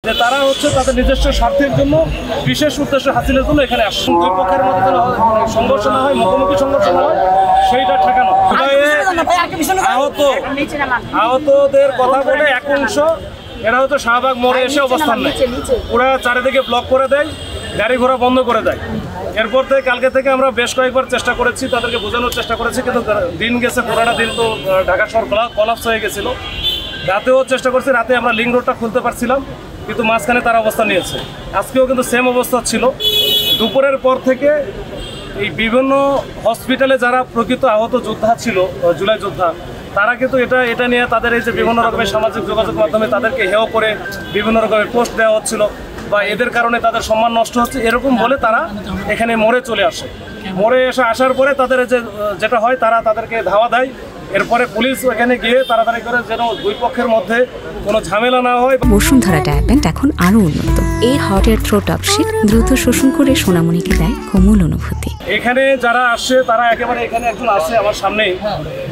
যে তারা হচ্ছে তাদের নিজস্ব স্বার্থের জন্য বিশেষ উদ্দেশ্য হাসিলের জন্য এখানে আসছে। দুই পক্ষের মধ্যে যেন সংঘর্ষ না হয়, মুখোমুখি সংঘর্ষ না হয়, সেইটা ঠেকানো। আহতদের কথা বলে এক অংশ এরা হচ্ছে শাহবাগ মোড়ে এসে অবস্থান নেয়, ওরা চারিদিকে ব্লক করে দেয়, গাড়ি ঘোড়া বন্ধ করে দেয়। এরপর থেকে কালকে থেকে আমরা বেশ কয়েকবার চেষ্টা করেছি, তাদেরকে বোঝানোর চেষ্টা করেছি, কিন্তু দিন গেছে, পুরোটা দিন তো ঢাকা শহর কলাপস হয়ে গেছিল। রাতেও চেষ্টা করছি, রাতে আমরা লিঙ্ক রোডটা খুলতে পারছিলাম, কিন্তু মাঝখানে তারা অবস্থা নিয়েছে। আজকেও কিন্তু সেম অবস্থা ছিল। দুপুরের পর থেকে এই বিভিন্ন হসপিটালে যারা প্রকৃত আহত যোদ্ধা ছিল, জুলাই যোদ্ধা, তারা কিন্তু এটা নিয়ে তাদের এই যে বিভিন্ন রকমের সামাজিক যোগাযোগ মাধ্যমে তাদেরকে হেয় করে বিভিন্ন রকমের পোস্ট দেওয়া হচ্ছিল, বা এদের কারণে তাদের সম্মান নষ্ট হচ্ছে, এরকম বলে তারা এখানে মোড়ে চলে আসে। মোড়ে আসার পরে তাদের যেটা হয়, তারা তাদেরকে ধাওয়া দেয়। এরপরে পুলিশ এখানে গিয়ে তাড়াতাড়ি করে যেন দুই পক্ষের মধ্যে কোনো ঝামেলা না হয়। বসুন্ধরা ট্যাবলেট এখন আরো উন্নত। এই হট এয়ার থ্রো টপশিট দ্রুত শোষণ করে সোনামণিকে দেয় কোমল অনুভূতি। এখানে যারা আসছে তারা একেবারে, এখানে একজন আসছে আমার সামনেই,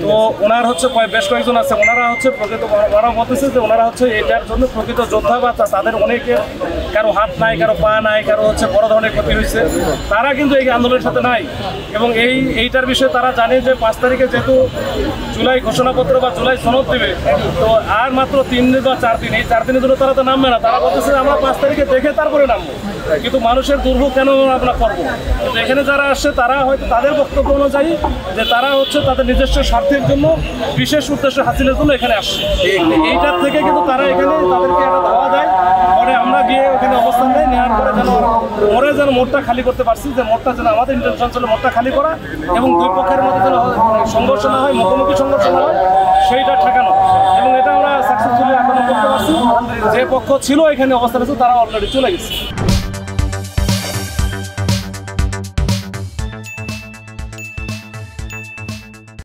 তো ওনার হচ্ছে বেশ কয়েকজন আছে, ওনারা হচ্ছে প্রকৃত, ওনারা বলতেছে যে ওনারা হচ্ছে এটার জন্য প্রকৃত যোদ্ধা, বা তাদের অনেকে, কারো হাত নাই, কারো পা নাই, কারো হচ্ছে বড় ধরনের ক্ষতি হয়েছে, তারা কিন্তু এই আন্দোলনের সাথে নাই। এবং এইটার বিষয়ে তারা জানে যে 5 তারিখে যেহেতু জুলাই ঘোষণাপত্র বা জুলাই সনদ দেবে, তো আর মাত্র 3 দিন বা 4 দিন, এই 4 দিনের জন্য তারা তো নামবে না। তারা বলতেছে আমরা 5 তারিখে দেখে তারপরে নামবো, কিন্তু মানুষের দুর্ভোগ কেন আমরা করবো? কিন্তু এখানে যারা আসছে তারা হয়তো তাদের বক্তব্য অনুযায়ী যে তারা হচ্ছে তাদের নিজস্ব স্বার্থের জন্য বিশেষ উদ্দেশ্য হাসিলের জন্য এখানে আসছে। এইটার থেকে কিন্তু তারা এখানে তাদেরকে একটা ধাওয়া দেয়, পরে আমরা গিয়ে ওখানে অবস্থান নেই, নেওয়ার পরে যেন মোড়টা খালি করতে পারছি, যে মোড়টা যেন আমাদের ইন্টেনশন ছিল মোড়টা খালি করা, এবং দুই পক্ষের মধ্যে যেন সংঘর্ষ না হয়, মুখোমুখি সংঘর্ষ না হয়, সেইটা ঠেকানো। এবং এটা আমরা সাকসেসফুলি এখনো করতে পারছি। যে পক্ষ ছিল এখানে অবস্থান আছে তারা অলরেডি চলে গেছে।